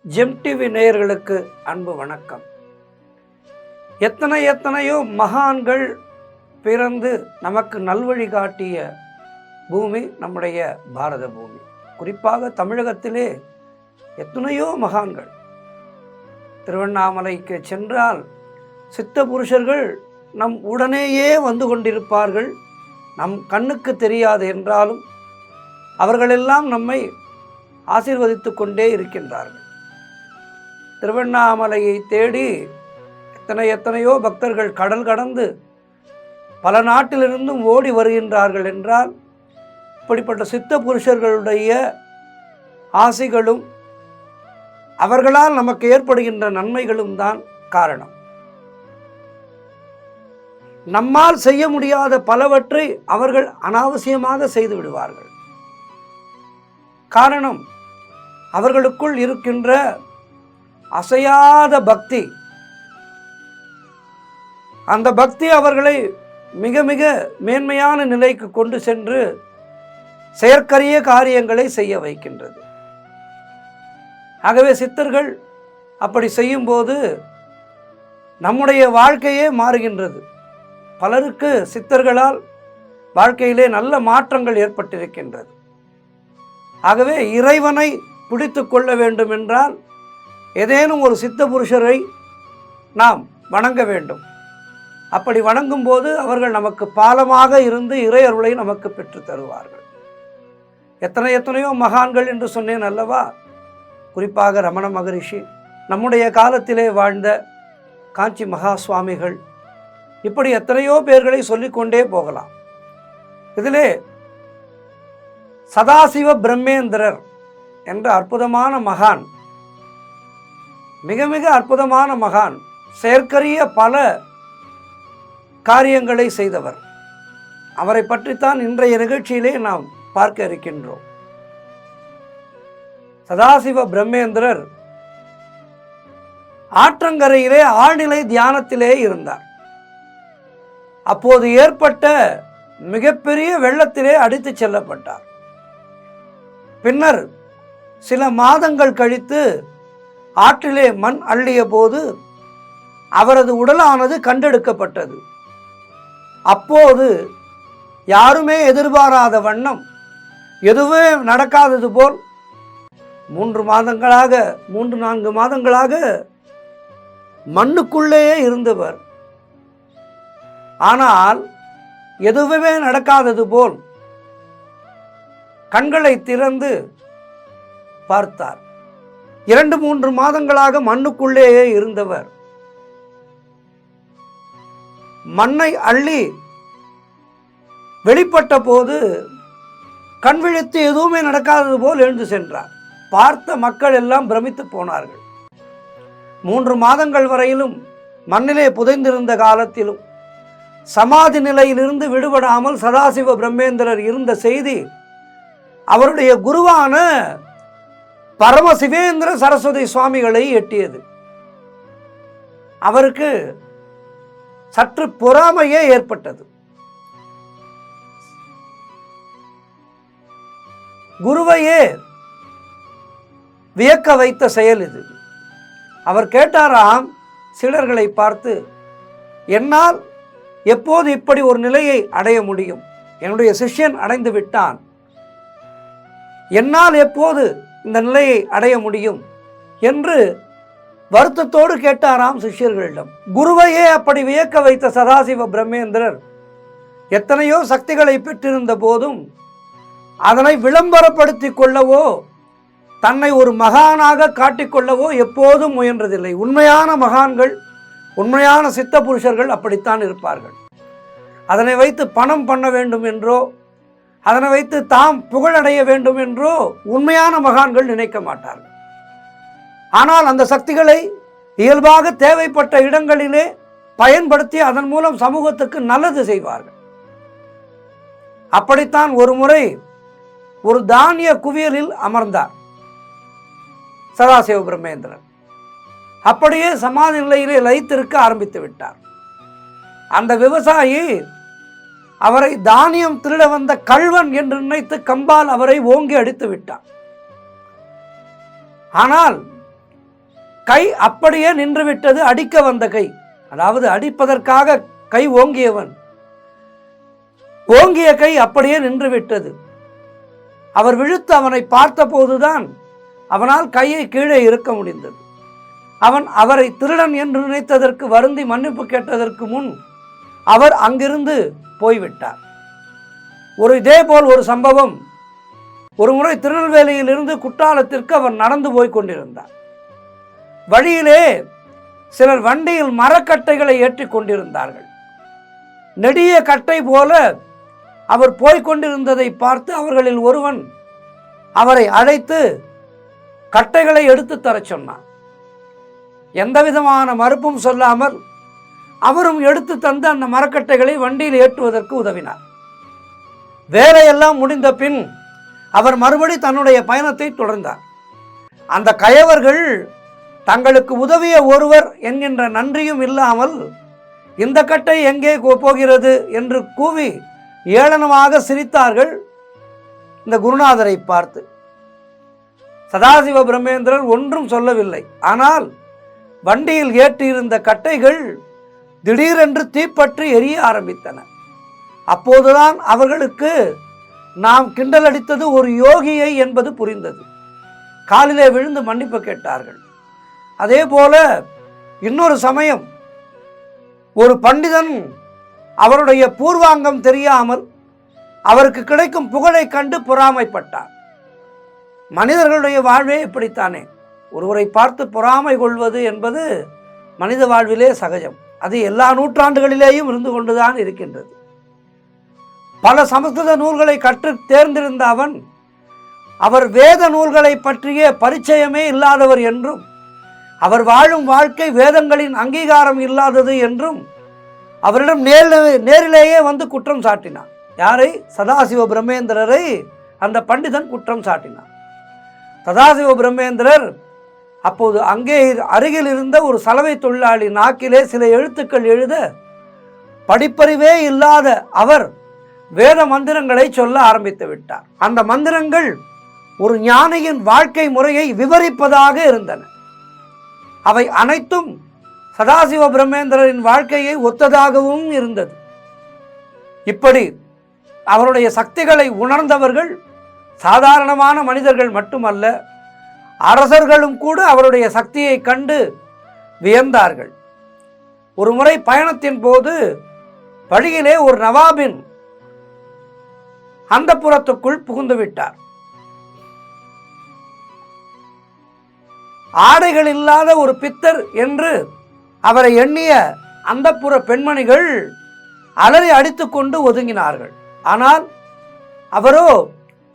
GeM TV நேயர்களுக்கு அன்பு வணக்கம். எத்தனையோ மகான்கள் பிறந்து நமக்கு நல்வழி காட்டிய பூமி நம்முடைய பாரத பூமி. குறிப்பாக தமிழகத்திலே எத்தனையோ மகான்கள். திருவண்ணாமலைக்கு சென்றால் சித்த புருஷர்கள் நம் உடனேயே வந்து கொண்டிருப்பார்கள். நம் கண்ணுக்கு தெரியாது என்றாலும் அவர்களெல்லாம் நம்மை ஆசீர்வதித்து கொண்டே இருக்கின்றார்கள். திருவண்ணாமலையை தேடி எத்தனையோ பக்தர்கள் கடல் கடந்து பல நாட்டிலிருந்தும் ஓடி வருகின்றார்கள் என்றால் இப்படிப்பட்ட சித்த புருஷர்களுடைய ஆசைகளும் அவர்களால் நமக்கு ஏற்படுகின்ற நன்மைகளும் தான் காரணம். நம்மால் செய்ய முடியாத பலவற்றை அவர்கள் அனாவசியமாக செய்து விடுவார்கள். காரணம், அவர்களுக்குள் இருக்கின்ற அசையாத பக்தி. அந்த பக்தி அவர்களை மிக மிக மேன்மையான நிலைக்கு கொண்டு சென்று செயற்கரிய காரியங்களை செய்ய வைக்கின்றது. ஆகவே சித்தர்கள் அப்படி செய்யும்போது நம்முடைய வாழ்க்கையே மாறுகின்றது. பலருக்கு சித்தர்களால் வாழ்க்கையிலே நல்ல மாற்றங்கள் ஏற்பட்டிருக்கின்றது. ஆகவே இறைவனை பிடித்து கொள்ள வேண்டும் என்றால் ஏதேனும் ஒரு சித்த புருஷரை நாம் வணங்க வேண்டும். அப்படி வணங்கும் போது அவர்கள் நமக்கு பாலமாக இருந்து இறை அருளை நமக்கு பெற்று தருவார்கள். எத்தனையோ மகான்கள் என்று சொன்னேன் அல்லவா? குறிப்பாக ரமண மகரிஷி, நம்முடைய காலத்திலே வாழ்ந்த காஞ்சி மகா சுவாமிகள், இப்படி எத்தனையோ பேர்களை சொல்லிக்கொண்டே போகலாம். இதிலே சதாசிவ பிரம்மேந்திரர் என்ற அற்புதமான மகான், மிக மிக அற்புதமான மகான், செயற்கரிய பல காரியங்களை செய்தவர். அவரை பற்றித்தான் இன்றைய நிகழ்ச்சியிலே நாம் பார்க்க இருக்கின்றோம். சதாசிவ பிரம்மேந்திரர் ஆற்றங்கரையிலே ஆழ்நிலை தியானத்திலே இருந்தார். அப்போது ஏற்பட்ட மிகப்பெரிய வெள்ளத்திலே அடித்து செல்லப்பட்டார். பின்னர் சில மாதங்கள் கழித்து ஆற்றிலே மண் அள்ளிய போது அவரது உடலானது கண்டெடுக்கப்பட்டது. அப்போது யாருமே எதிர்பாராத வண்ணம், எதுவே நடக்காதது போல் 3-4 மாதங்களாக மண்ணுக்குள்ளேயே இருந்தவர். ஆனால் எதுவுமே நடக்காதது போல் கண்களை திறந்து பார்த்தார். 2-3 மாதங்களாக மண்ணுக்குள்ளேயே இருந்தவர் மண்ணை அள்ளி வெளிப்பட்ட போது கண் விழித்து எதுவுமே நடக்காதது போல் எழுந்து சென்றார். பார்த்த மக்கள் எல்லாம் பிரமித்து போனார்கள். 3 மாதங்கள் வரையிலும் மண்ணிலே புதைந்திருந்த காலத்திலும் சமாதி நிலையிலிருந்து விடுபடாமல் சதாசிவ பிரம்மேந்திரர் இருந்த செய்தி அவருடைய குருவான பரமசிவேந்திர சரஸ்வதி சுவாமிகளை எட்டியது. அவருக்கு சற்று பொறாமையே ஏற்பட்டது. குருவையே வியக்க வைத்த செயல் இது. அவர் கேட்டாராம் சீடர்களை பார்த்து, என்னால் எப்போது இப்படி ஒரு நிலையை அடைய முடியும்? என்னுடைய சிஷ்யன் அடைந்து விட்டான், என்னால் எப்போது இந்த நிலையை அடைய முடியும் என்று வருத்தத்தோடு கேட்டாராம் சிஷ்யர்களிடம். குருவையே அப்படி வியக்க வைத்த சதாசிவ பிரம்மேந்திரர் எத்தனையோ சக்திகளை பெற்றிருந்த போதும் அதனை விளம்பரப்படுத்தி கொள்ளவோ தன்னை ஒரு மகானாக காட்டிக்கொள்ளவோ எப்போதும் முயன்றதில்லை. உண்மையான மகான்கள், உண்மையான சித்த புருஷர்கள் அப்படித்தான் இருப்பார்கள். அதனை வைத்து பணம் பண்ண வேண்டும் என்றோ அதனை வைத்து தாம் புகழடைய வேண்டும் என்றோ உண்மையான மகான்கள் நினைக்க மாட்டார்கள். ஆனால் அந்த சக்திகளை இயல்பாக தேவைப்பட்ட இடங்களிலே பயன்படுத்தி அதன் மூலம் சமூகத்துக்கு நல்லது செய்வார்கள். அப்படித்தான் ஒரு முறை ஒரு தானிய குவியலில் அமர்ந்தார் சதாசிவ பிரம்மேந்திரன். அப்படியே சமாதி நிலையிலே லயித்திருக்க ஆரம்பித்து விட்டார். அந்த விவசாயி அவரை தானியம் திருட வந்த கள்வன் என்று நினைத்து கம்பால் அவரை ஓங்கி அடித்து விட்டார். ஆனால் கை அப்படியே நின்றுவிட்டது. அடிக்க வந்த கை, அதாவது அடிப்பதற்காக கை ஓங்கியவன், ஓங்கிய கை அப்படியே நின்றுவிட்டது. அவர் விழுத்து அவனை பார்த்த போதுதான் அவனால் கையை கீழே இருக்க முடிந்தது. அவரை திருடன் என்று நினைத்ததற்கு வருந்தி மன்னிப்பு கேட்டதற்கு முன் அவர் அங்கிருந்து போய்விட்டார். இதேபோல் ஒரு சம்பவம், ஒரு முறை திருநெல்வேலியிலிருந்து குற்றாலத்திற்கு அவர் நடந்து போய் கொண்டிருந்தார். வழியிலே சிலர் வண்டியில் மரக்கட்டைகளை ஏற்றி கொண்டிருந்தார்கள். நெடிய கட்டை போல அவர் போய்கொண்டிருந்ததை பார்த்து அவர்களில் ஒருவன் அவரை அழைத்து கட்டைகளை எடுத்து தர சொன்னான். எந்தவிதமான மறுப்பும் சொல்லாமல் அவரும் எடுத்து தந்து அந்த மரக்கட்டைகளை வண்டியில் ஏற்றுவதற்கு உதவினார். வேலையெல்லாம் முடிந்த பின் அவர் மறுபடி தன்னுடைய பயணத்தை தொடர்ந்தார். அந்த கயவர்கள் தங்களுக்கு உதவிய ஒருவர் என்கின்ற நன்றியும் இல்லாமல் இந்த கட்டை எங்கே போகிறது என்று கூவி ஏளனமாக சிரித்தார்கள் இந்த குருநாதரை பார்த்து. சதாசிவ பிரம்மேந்திரர் ஒன்றும் சொல்லவில்லை. ஆனால் வண்டியில் ஏற்றியிருந்த கட்டைகள் திடீரென்று தீப்பற்றி எரிய ஆரம்பித்தன. அப்போதுதான் அவர்களுக்கு நாம் கிண்டல் அடித்தது ஒரு யோகியை என்பது புரிந்தது. காலிலே விழுந்து மன்னிப்பு கேட்டார்கள். அதே போல இன்னொரு சமயம் ஒரு பண்டிதன் அவருடைய பூர்வாங்கம் தெரியாமல் அவருக்கு கிடைக்கும் புகழை கண்டு பொறாமைப்பட்டார். மனிதர்களுடைய வாழ்வே இப்படித்தானே, ஒருவரை பார்த்து பொறாமை கொள்வது என்பது மனித வாழ்விலே சகஜம். அது எல்லா நூற்றாண்டுகளிலேயும் இருந்து கொண்டுதான் இருக்கின்றது. பல சமஸ்கிருத நூல்களை கற்று தேர்ந்திருந்த அவர் வேத நூல்களை பற்றிய பரிச்சயமே இல்லாதவர் என்றும், அவர் வாழும் வாழ்க்கை வேதங்களின் அங்கீகாரம் இல்லாதது என்றும் அவரிடம் நேரிலேயே வந்து குற்றம் சாட்டினார். யாரை? சதாசிவ பிரம்மேந்திரரை அந்த பண்டிதன் குற்றம் சாட்டினார். சதாசிவ பிரம்மேந்திரர் அப்போது அங்கே அருகில் இருந்த ஒரு சலவை தொழிலாளி நாக்கிலே சில எழுத்துக்கள் எழுத படிப்பறிவே இல்லாத அவர் வேத மந்திரங்களை சொல்ல ஆரம்பித்து விட்டார். அந்த மந்திரங்கள் ஒரு ஞானியின் வாழ்க்கை முறையை விவரிப்பதாக இருந்தன. அவை அனைத்தும் சதாசிவ பிரம்மேந்திரரின் வாழ்க்கையை ஒத்ததாகவும் இருந்தது. இப்படி அவருடைய சக்திகளை உணர்ந்தவர்கள் சாதாரணமான மனிதர்கள் மட்டுமல்ல, அரசர்களும் கூட அவருடைய சக்தியை கண்டு வியந்தார்கள். ஒரு முறை பயணத்தின் போது வழியிலே ஒரு நவாபின் அந்தப்புரத்துக்குள் புகுந்து விட்டார். ஆடைகள் இல்லாத ஒரு பித்தர் என்று அவரை எண்ணிய அந்தப்புற பெண்மணிகள் அலறி அடித்துக்கொண்டு ஒதுங்கினார்கள். ஆனால் அவரோ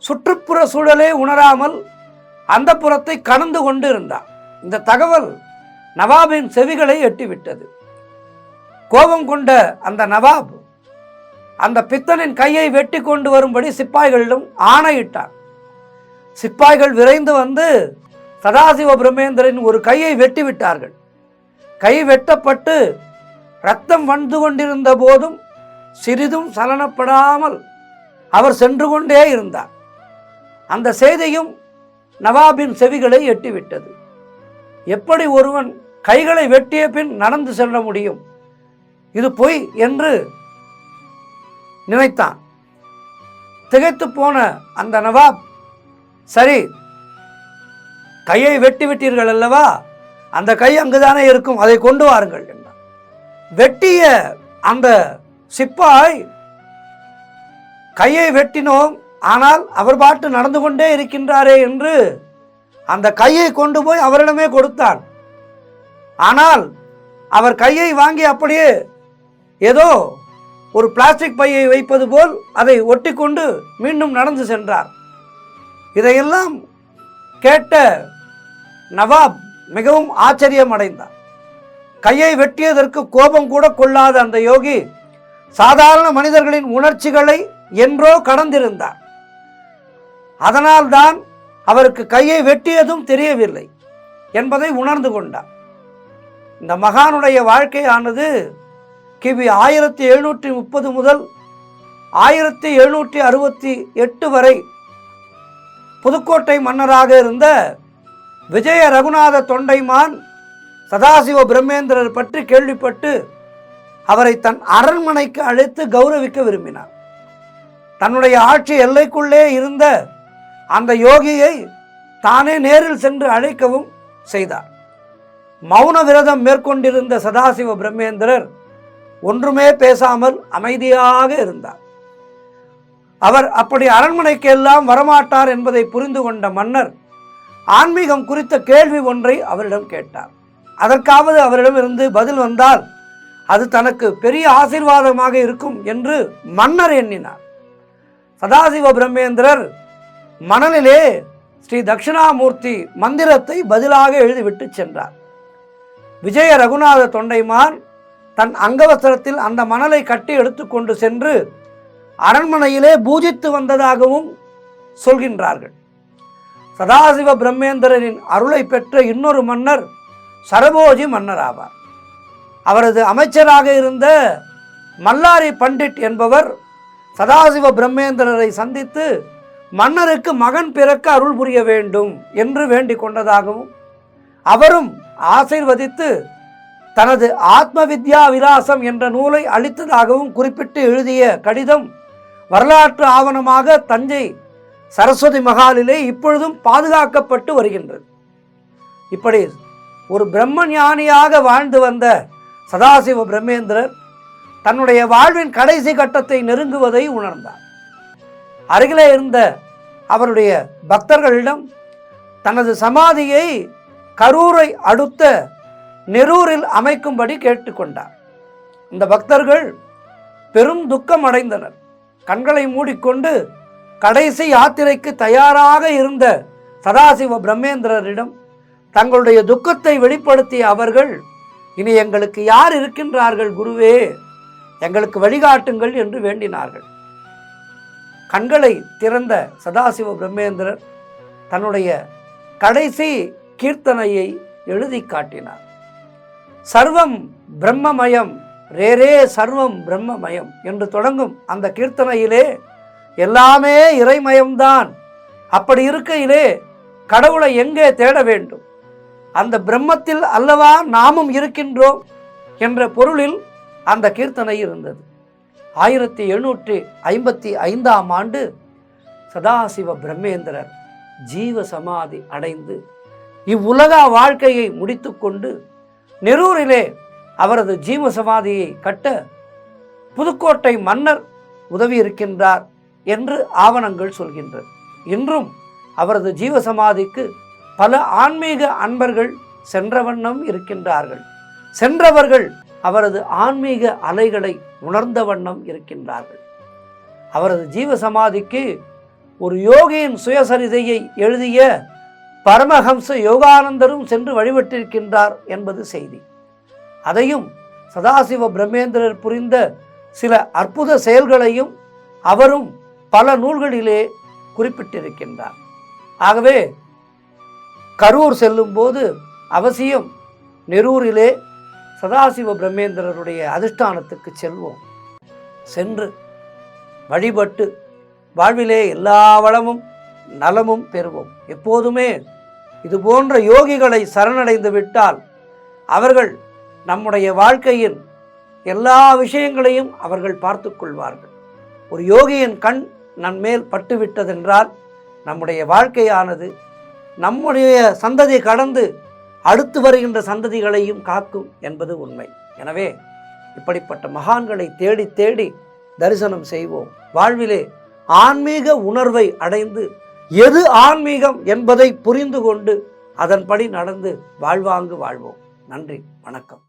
சுற்றுப்புற சூழலே உணராமல் அந்த புறத்தை கடந்து கொண்டு இருந்தார். இந்த தகவல் நவாபின் செவிகளை எட்டிவிட்டது. கோபம் கொண்ட அந்த நவாப் அந்த பித்தனின் கையை வெட்டி கொண்டு வரும்படி சிப்பாய்களிடம் ஆணையிட்டார். சிப்பாய்கள் விரைந்து வந்து சதாசிவ பிரம்மேந்திரன் ஒரு கையை வெட்டி விட்டார்கள். கை வெட்டப்பட்டு இரத்தம் வந்து கொண்டிருந்த போதும் சிறிதும் சலனப்படாமல் அவர் சென்று கொண்டே இருந்தார். அந்த செய்தியும் நவாபின் செவிகளை எட்டிவிட்டது. எப்படி ஒருவன் கைகளை வெட்டிய பின் நடந்து செல்ல முடியும்? இது பொய் என்று நினைத்தான். திகைத்து போன அந்த நவாப், சரி, கையை வெட்டி விட்டீர்கள் அல்லவா, அந்த கை அங்குதானே இருக்கும், அதை கொண்டு வாருங்கள் என்றார். வெட்டிய அந்த சிப்பாய், கையை வெட்டினோம், ஆனால் அவர் பாட்டு நடந்து கொண்டே இருக்கின்றாரே என்று அந்த கையை கொண்டு போய் அவரிடமே கொடுத்தார். ஆனால் அவர் கையை வாங்கி அப்படியே ஏதோ ஒரு பிளாஸ்டிக் பையை வைப்பது போல் அதை ஒட்டி கொண்டு மீண்டும் நடந்து சென்றார். இதையெல்லாம் கேட்ட நவாப் மிகவும் ஆச்சரியம் அடைந்தார். கையை வெட்டியதற்கு கோபம் கூட கொள்ளாத அந்த யோகி சாதாரண மனிதர்களின் உணர்ச்சிகளை என்றோ கடந்திருந்தார். அதனால்தான் அவருக்கு கையை வெட்டியதும் தெரியவில்லை என்பதை உணர்ந்து கொண்டார். இந்த மகானுடைய வாழ்க்கையானது கிபி 1730 முதல் 1768 வரை புதுக்கோட்டை மன்னராக இருந்த விஜய ரகுநாத தொண்டைமான் சதாசிவ பிரம்மேந்திரர் பற்றி கேள்விப்பட்டு அவரை தன் அரண்மனைக்கு அழைத்து கௌரவிக்க விரும்பினார். தன்னுடைய ஆட்சி எல்லைக்குள்ளே இருந்த அந்த யோகியை தானே நேரில் சென்று அழைக்கவும் செய்தார். மௌன விரதம் மேற்கொண்டிருந்த சதாசிவ பிரம்மேந்திரர் ஒன்றுமே பேசாமல் அமைதியாக இருந்தார். அவர் அப்படி அரண்மனைக்கு எல்லாம் வரமாட்டார் என்பதை புரிந்து கொண்ட மன்னர் ஆன்மீகம் குறித்த கேள்வி ஒன்றை அவரிடம் கேட்டார். அதற்காவது அவரிடமிருந்து பதில் வந்தால் அது தனக்கு பெரிய ஆசீர்வாதமாக இருக்கும் என்று மன்னர் எண்ணினார். சதாசிவ பிரம்மேந்திரர் மணலிலே ஸ்ரீ தட்சிணாமூர்த்தி மந்திரத்தை பதிலாக எழுதிவிட்டு சென்றார். விஜய ரகுநாத தொண்டைமான் தன் அங்கவஸ்திரத்தில் அந்த மணலை கட்டி எடுத்துக்கொண்டு சென்று அரண்மனையிலே பூஜித்து வந்ததாகவும் சொல்கின்றார்கள். சதாசிவ பிரம்மேந்திரரின் அருளை பெற்ற இன்னொரு மன்னர் சரபோஜி மன்னர் ஆவார். அவரது அமைச்சராக இருந்த மல்லாரி பண்டிட் என்பவர் சதாசிவ பிரம்மேந்திரரை சந்தித்து மன்னருக்கு மகன் பிறக்க அருள் புரிய வேண்டும் என்று வேண்டிக் கொண்டதாகவும் அவரும் ஆசீர்வதித்து தனது ஆத்ம வித்யா விலாசம் என்ற நூலை அளித்ததாகவும் குறிப்பிட்டு எழுதிய கடிதம் வரலாற்று ஆவணமாக தஞ்சை சரஸ்வதி மகாலிலே இப்பொழுதும் பாதுகாக்கப்பட்டு வருகின்றது. இப்படி ஒரு பிரம்ம ஞானியாக வாழ்ந்து வந்த சதாசிவ பிரம்மேந்திரர் தன்னுடைய வாழ்வின் கடைசி கட்டத்தை நெருங்குவதை உணர்ந்தார். அருகிலே இருந்த அவருடைய பக்தர்களிடம் தனது சமாதியை கரூரை அடுத்த நெரூரில் அமைக்கும்படி கேட்டுக்கொண்டார். இந்த பக்தர்கள் பெரும் துக்கம் அடைந்தனர். கண்களை மூடிக்கொண்டு கடைசி யாத்திரைக்கு தயாராக இருந்த சதாசிவ பிரம்மேந்திரரிடம் தங்களுடைய துக்கத்தை வெளிப்படுத்திய அவர்கள், இனி எங்களுக்கு யார் இருக்கின்றார்கள் குருவே, எங்களுக்கு வழிகாட்டுங்கள் என்று வேண்டினார்கள். கண்களை திறந்த சதாசிவ பிரம்மேந்திரர் தன்னுடைய கடைசி கீர்த்தனையை எழுதி காட்டினார். சர்வம் பிரம்மமயம் ரேரே சர்வம் பிரம்மமயம் என்று தொடங்கும் அந்த கீர்த்தனையிலே எல்லாமே இறைமயம்தான். அப்படி இருக்கையிலே கடவுளை எங்கே தேட வேண்டும்? அந்த பிரம்மத்தில் அல்லவா நாமும் இருக்கின்றோம் என்ற பொருளில் அந்த கீர்த்தனை இருந்தது. 1755ஆம் ஆண்டு சதாசிவ பிரம்மேந்திரர் ஜீவ சமாதி அடைந்து இவ்வுலக வாழ்க்கையை முடித்து கொண்டு நெரூரிலே அவரது ஜீவ சமாதியை கட்ட புதுக்கோட்டை மன்னர் உதவி இருக்கின்றார் என்று ஆவணங்கள் சொல்கின்றது. இன்றும் அவரது ஜீவ சமாதிக்கு பல ஆன்மீக அன்பர்கள் சென்ற வண்ணம் இருக்கின்றார்கள். சென்றவர்கள் அவரது ஆன்மீக அலைகளை உணர்ந்த வண்ணம் இருக்கின்றார்கள். அவரது ஜீவ சமாதிக்கு ஒரு யோகியின் சுயசரிதையை எழுதிய பரமஹம்ச யோகானந்தரும் சென்று வழிபட்டிருக்கின்றார் என்பது செய்தி. அதையும் சதாசிவ பிரம்மேந்திரர் புரிந்த சில அற்புத செயல்களையும் அவரும் பல நூல்களிலே குறிப்பிட்டிருக்கின்றார். ஆகவே கரூர் செல்லும் போது அவசியம் நெரூரிலே சதாசிவ பிரம்மேந்திரருடைய அதிஷ்டானத்துக்கு செல்வோம். சென்று வழிபட்டு வாழ்விலே எல்லா வளமும் நலமும் பெறுவோம். எப்போதுமே இது போன்ற யோகிகளை சரணடைந்து விட்டால் அவர்கள் நம்முடைய வாழ்க்கையின் எல்லா விஷயங்களையும் அவர்கள் பார்த்து கொள்வார்கள். ஒரு யோகியின் கண் நம்மேல் பட்டுவிட்டதென்றால் நம்முடைய வாழ்க்கையானது நம்முடைய சந்ததி கடந்து அடுத்து வருகின்ற சந்ததிகளையும் காக்கும் என்பது உண்மை. எனவே இப்படிப்பட்ட மகான்களை தேடி தேடி தரிசனம் செய்வோம். வாழ்விலே ஆன்மீக உணர்வை அடைந்து எது ஆன்மீகம் என்பதை புரிந்து கொண்டு அதன்படி நடந்து வாழ்வாங்கு வாழ்வோம். நன்றி, வணக்கம்.